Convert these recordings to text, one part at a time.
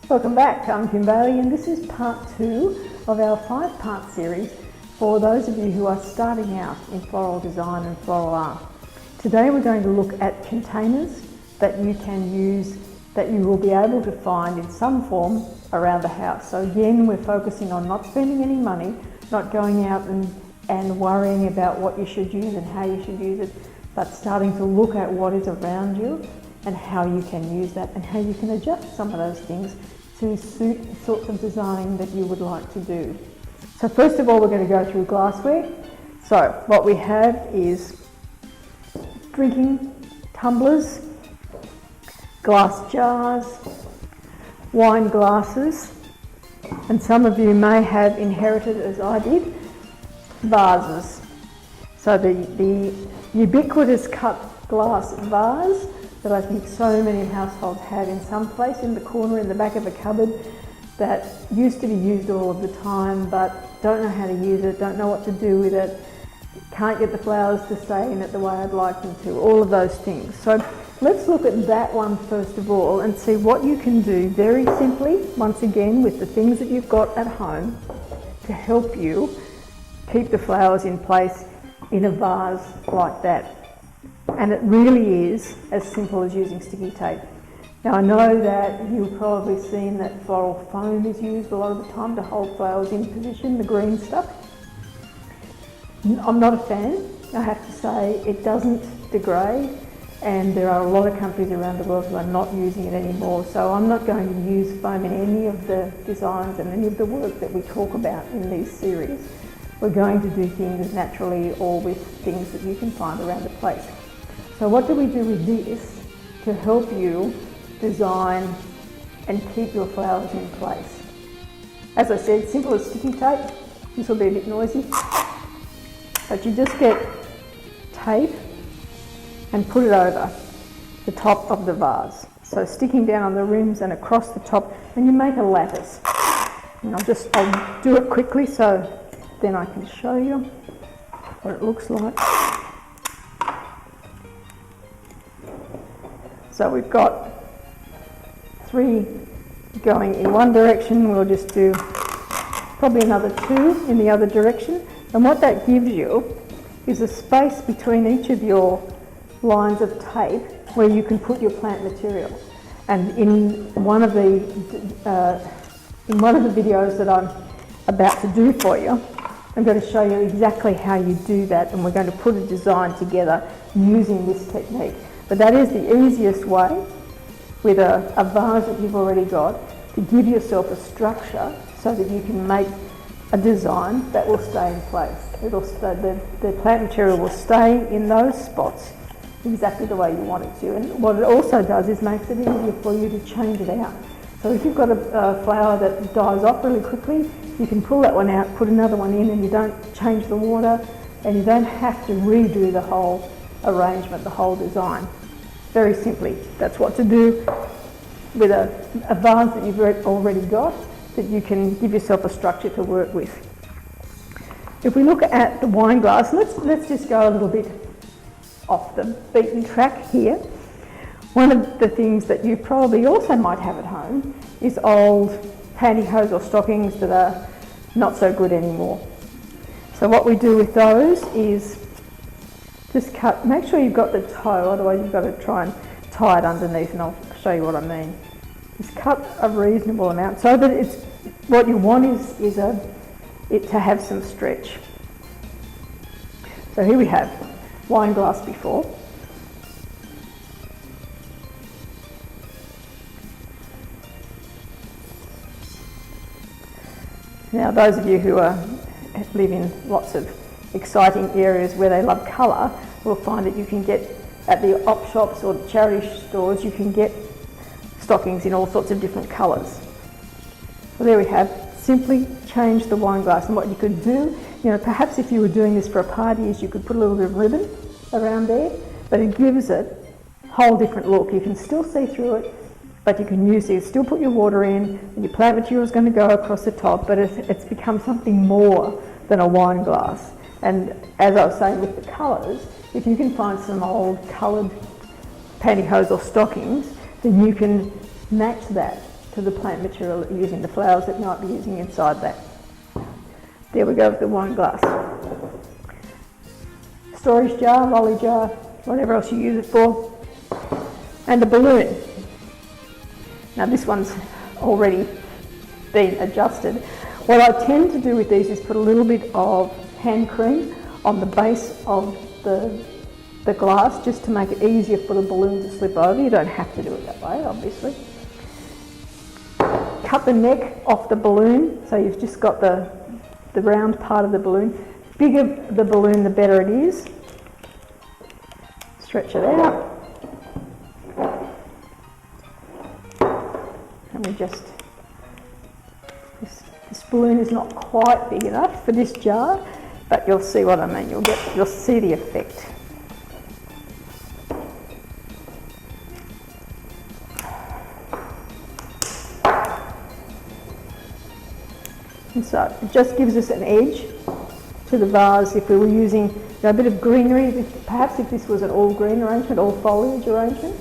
Welcome back, I'm Kim Bailey and this is part 2 of our 5-part series for those of you who are starting out in floral design and floral art. Today we're going to look at containers that you can use, that you will be able to find in some form around the house. So again, we're focusing on not spending any money, not going out and worrying about what you should use and how you should use it, but starting to look at what is around you and how you can use that and how you can adjust some of those things to suit the sorts of design that you would like to do. So first of all, we're going to go through glassware. So what we have is drinking tumblers, glass jars, wine glasses, and some of you may have inherited, as I did, vases. So the ubiquitous cut glass vase that I think so many households have in some place in the corner in the back of a cupboard that used to be used all of the time but don't know how to use it, don't know what to do with it, can't get the flowers to stay in it the way I'd like them to, all of those things. So let's look at that one first of all and see what you can do very simply, once again with the things that you've got at home to help you keep the flowers in place in a vase like that. And it really is as simple as using sticky tape. Now I know that you've probably seen that floral foam is used a lot of the time to hold flowers in position, the green stuff. I'm not a fan, I have to say. It doesn't degrade and there are a lot of countries around the world who are not using it anymore, so I'm not going to use foam in any of the designs and any of the work that we talk about in these series. We're going to do things naturally or with things that you can find around the place. So what do we do with this to help you design and keep your flowers in place? As I said, simple as sticky tape. This will be a bit noisy, but you just get tape and put it over the top of the vase. So sticking down on the rims and across the top, and you make a lattice. And I'll do it quickly so then I can show you what it looks like. So we've got 3 going in one direction, we'll just do probably another 2 in the other direction. And what that gives you is a space between each of your lines of tape where you can put your plant material. And in one of the videos that I'm about to do for you, I'm going to show you exactly how you do that, and we're going to put a design together using this technique. But that is the easiest way, with a vase that you've already got, to give yourself a structure so that you can make a design that will stay in place. The plant material will stay in those spots exactly the way you want it to. And what it also does is makes it easier for you to change it out. So if you've got a flower that dies off really quickly, you can pull that one out, put another one in, and you don't change the water, and you don't have to redo the whole arrangement, the whole design. Very simply, that's what to do with a vase that you've already got, that you can give yourself a structure to work with. If we look at the wine glass, let's just go a little bit off the beaten track here. One of the things that you probably also might have at home is old pantyhose or stockings that are not so good anymore. So what we do with those is just cut, make sure you've got the toe, otherwise you've got to try and tie it underneath, and I'll show you what I mean. Just cut a reasonable amount so that it's, what you want is it to have some stretch. So here we have wine glass before. Now those of you who live in lots of exciting areas where they love colour will find that you can get at the op shops or the charity stores, you can get stockings in all sorts of different colours. So there we have, simply change the wine glass. And what you could do, perhaps if you were doing this for a party, is you could put a little bit of ribbon around there, but it gives it a whole different look. You can still see through it, but you can use it, still put your water in, and your plant material is going to go across the top, but it's become something more than a wine glass. And as I was saying with the colours, if you can find some old coloured pantyhose or stockings, then you can match that to the plant material that you're using, the flowers that you might be using inside that. There we go with the wine glass. Storage jar, lolly jar, whatever else you use it for. And a balloon. Now this one's already been adjusted. What I tend to do with these is put a little bit of hand cream on the base of the glass, just to make it easier for the balloon to slip over. You don't have to do it that way, obviously. Cut the neck off the balloon, so you've just got the round part of the balloon. Bigger the balloon, the better it is. Stretch it out. And we just, this balloon is not quite big enough for this jar, but you'll see what I mean. You'll see the effect. And so it just gives us an edge to the vase if we were using a bit of greenery, perhaps if this was an all green arrangement, all foliage arrangement,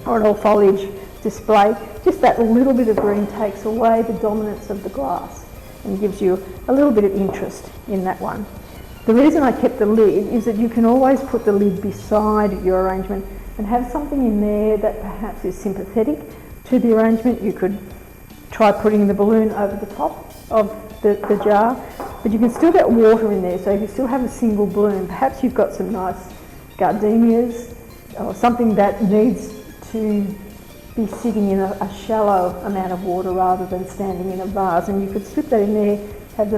or an all foliage display, just that little bit of green takes away the dominance of the glass and gives you a little bit of interest in that one. The reason I kept the lid is that you can always put the lid beside your arrangement and have something in there that perhaps is sympathetic to the arrangement. You could try putting the balloon over the top of the jar, but you can still get water in there, so you still have a single bloom. Perhaps you've got some nice gardenias or something that needs to be sitting in a shallow amount of water rather than standing in a vase, and you could slip that in there, have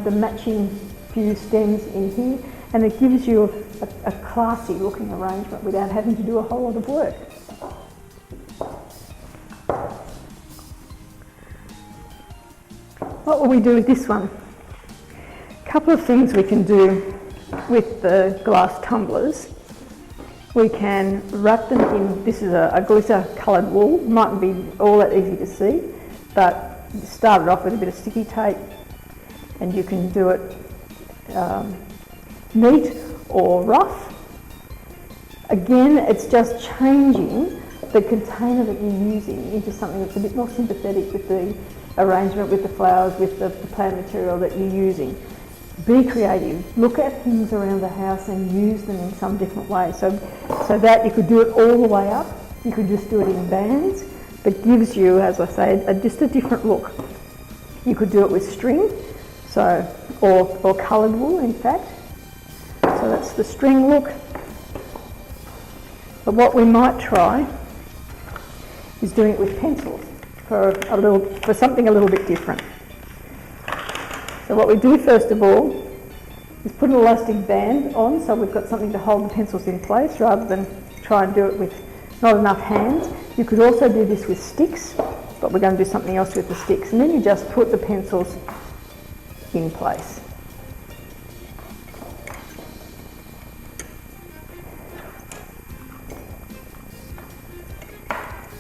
the matching few stems in here, and it gives you a classy looking arrangement without having to do a whole lot of work. What will we do with this one? A couple of things we can do with the glass tumblers. We can wrap them in, this is a glitter coloured wool, mightn't be all that easy to see, but start it off with a bit of sticky tape, and you can do it neat or rough. Again, it's just changing the container that you're using into something that's a bit more sympathetic with the arrangement, with the flowers, with the plant material that you're using. Be creative. Look at things around the house and use them in some different way. So that you could do it all the way up. You could just do it in bands, but gives you, as I say, just a different look. You could do it with string, or coloured wool, in fact. So that's the string look. But what we might try is doing it with pencils for something a little bit different. So what we do first of all is put an elastic band on, so we've got something to hold the pencils in place rather than try and do it with not enough hands. You could also do this with sticks, but we're going to do something else with the sticks. And then you just put the pencils in place.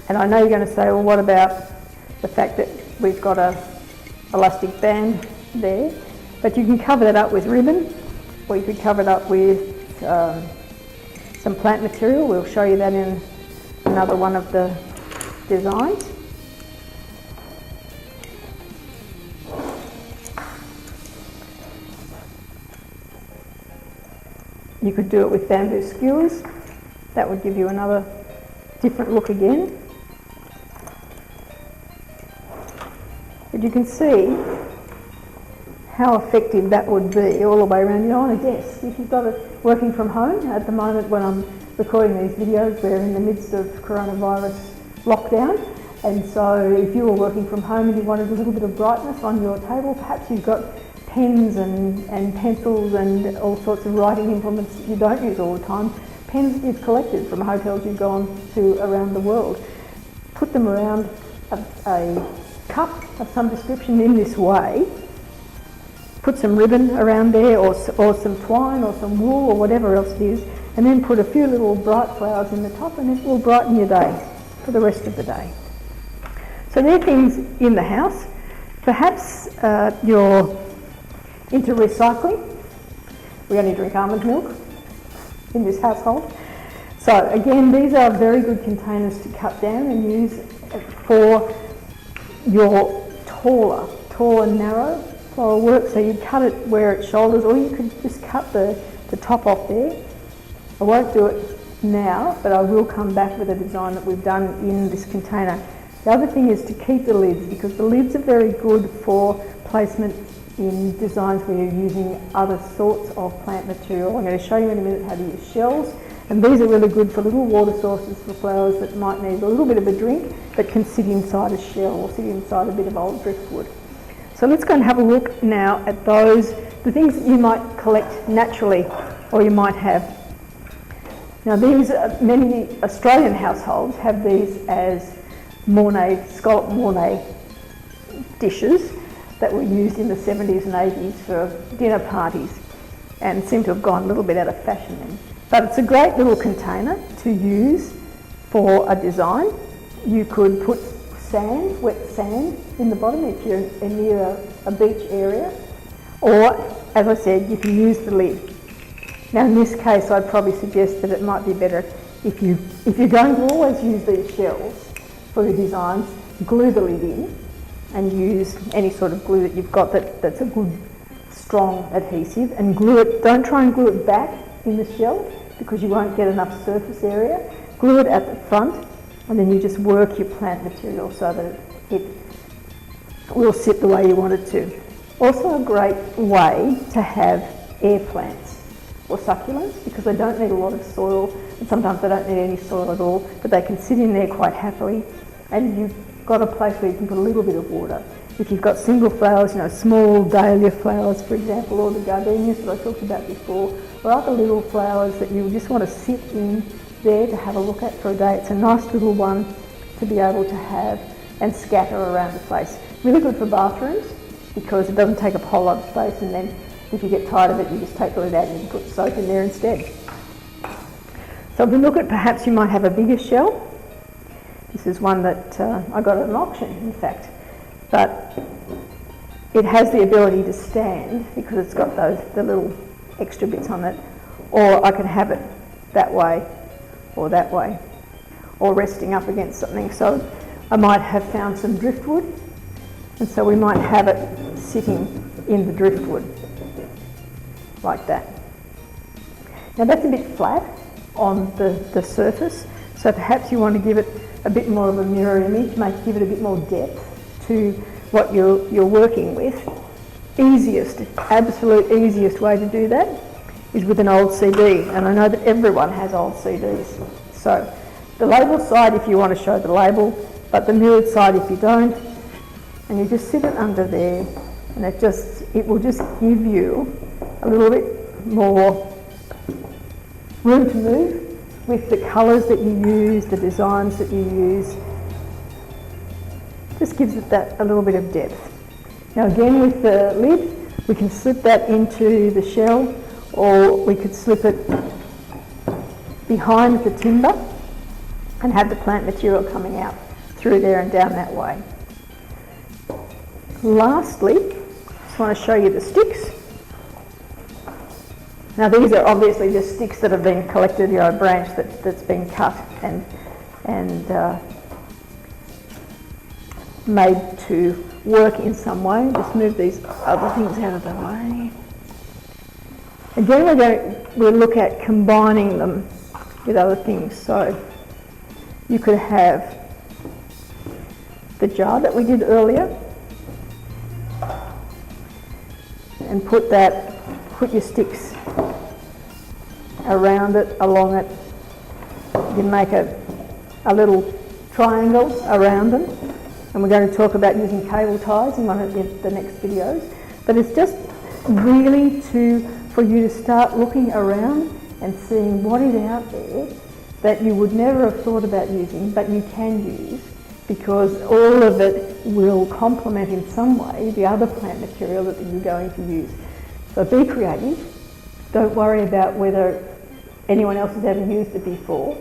And I know you're going to say, well, what about the fact that we've got a elastic band there? But you can cover that up with ribbon, or you could cover it up with some plant material. We'll show you that in another one of the designs. You could do it with bamboo skewers. That would give you another different look again. But you can see how effective that would be all the way around. You know, on a desk, if you've got it working from home, at the moment when I'm recording these videos, we're in the midst of coronavirus lockdown, and so if you were working from home and you wanted a little bit of brightness on your table, perhaps you've got pens and pencils and all sorts of writing implements that you don't use all the time, pens that you've collected from hotels you've gone to around the world. Put them around a cup of some description in this way. Put some ribbon around there, or some twine or some wool or whatever else it is, and then put a few little bright flowers in the top, and it will brighten your day for the rest of the day. So there are things in the house. Perhaps you're into recycling. We only drink almond milk in this household. So again, these are very good containers to cut down and use for your tall and narrow floral work. So you cut it where it shoulders, or you could just cut the top off there. I won't do it now, but I will come back with a design that we've done in this container. The other thing is to keep the lids, because the lids are very good for placement in designs where you're using other sorts of plant material. I'm going to show you in a minute how to use shells, and these are really good for little water sources for flowers that might need a little bit of a drink but can sit inside a shell or sit inside a bit of old driftwood. So let's go and have a look now at the things that you might collect naturally or you might have. Now these, many Australian households have these as scallop Mornay dishes that were used in the 70s and 80s for dinner parties and seem to have gone a little bit out of fashion then. But it's a great little container to use for a design. You could put sand, wet sand, in the bottom if you're near a beach area, or, as I said, you can use the lid. Now in this case I'd probably suggest that it might be better if you're going to always use these shells for your designs, glue the lid in and use any sort of glue that you've got that's a good strong adhesive, and glue it. Don't try and glue it back in the shell because you won't get enough surface area. Glue it at the front and then you just work your plant material so that it will sit the way you want it to. Also a great way to have air plants or succulents, because they don't need a lot of soil, and sometimes they don't need any soil at all, but they can sit in there quite happily, and you've got a place where you can put a little bit of water. If you've got single flowers, small dahlia flowers for example, or the gardenias that I talked about before, or other little flowers that you just want to sit in there to have a look at for a day, it's a nice little one to be able to have and scatter around the place. Really good for bathrooms because it doesn't take up a whole lot of space, and then if you get tired of it, you just take the lid out and you can put soap in there instead. So if we look at, perhaps you might have a bigger shell. This is one that I got at an auction, in fact. But it has the ability to stand because it's got the little extra bits on it. Or I can have it that way, or resting up against something. So I might have found some driftwood, and so we might have it sitting in the driftwood, like that. Now that's a bit flat on the surface, so perhaps you want to give it a bit more of a mirror image, give it a bit more depth to what you're working with. Absolute easiest way to do that is with an old CD, and I know that everyone has old CDs. So the label side if you want to show the label, but the mirrored side if you don't, and you just sit it under there, and it will just give you a little bit more room to move with the colours that you use, the designs that you use. Just gives it a little bit of depth. Now again, with the lid, we can slip that into the shell, or we could slip it behind the timber and have the plant material coming out through there and down that way. Lastly, I just want to show you the sticks. Now these are obviously just sticks that have been collected, a branch that's been cut and made to work in some way. Just move these other things out of the way. Again, we'll look at combining them with other things. So you could have the jar that we did earlier, and put your sticks around it, along it. You can make a little triangle around them, and we're going to talk about using cable ties in one of the next videos. But it's just really for you to start looking around and seeing what is out there that you would never have thought about using, but you can use, because all of it will complement in some way the other plant material that you're going to use. So be creative. Don't worry about whether anyone else has ever used it before.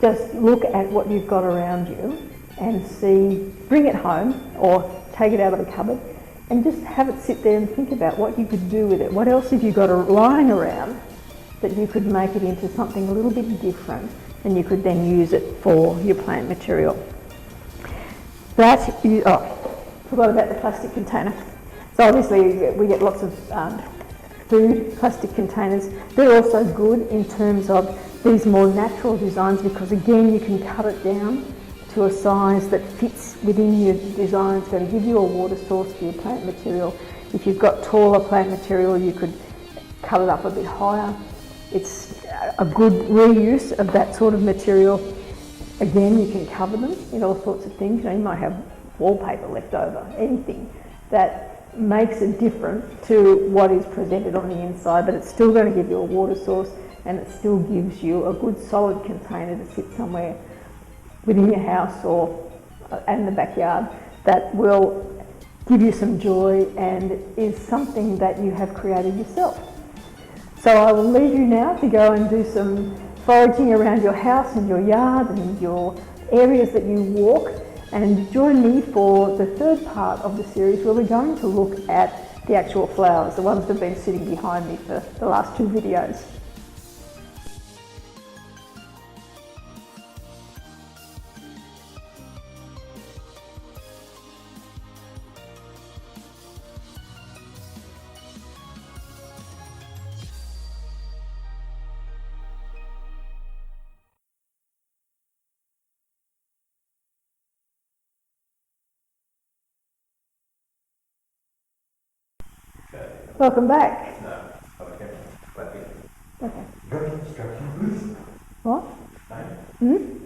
Just look at what you've got around you and see, bring it home or take it out of the cupboard and just have it sit there and think about what you could do with it. What else have you got lying around that you could make it into something a little bit different, and you could then use it for your plant material. Forgot about the plastic container. So obviously we get lots of food plastic containers. They're also good in terms of these more natural designs because again you can cut it down to a size that fits within your design. It's going to give you a water source for your plant material. If you've got taller plant material you could cut it up a bit higher. It's a good reuse of that sort of material. Again, you can cover them in all sorts of things. You might have wallpaper left over, anything that makes it different to what is presented on the inside, but it's still going to give you a water source and it still gives you a good solid container to sit somewhere within your house or in the backyard that will give you some joy and is something that you have created yourself. So I will leave you now to go and do some foraging around your house and your yard and your areas that you walk, and join me for the third part of the series where we're going to look at the actual flowers, the ones that have been sitting behind me for the last two videos. Welcome back. No, okay. Okay. Got instructions. What? No?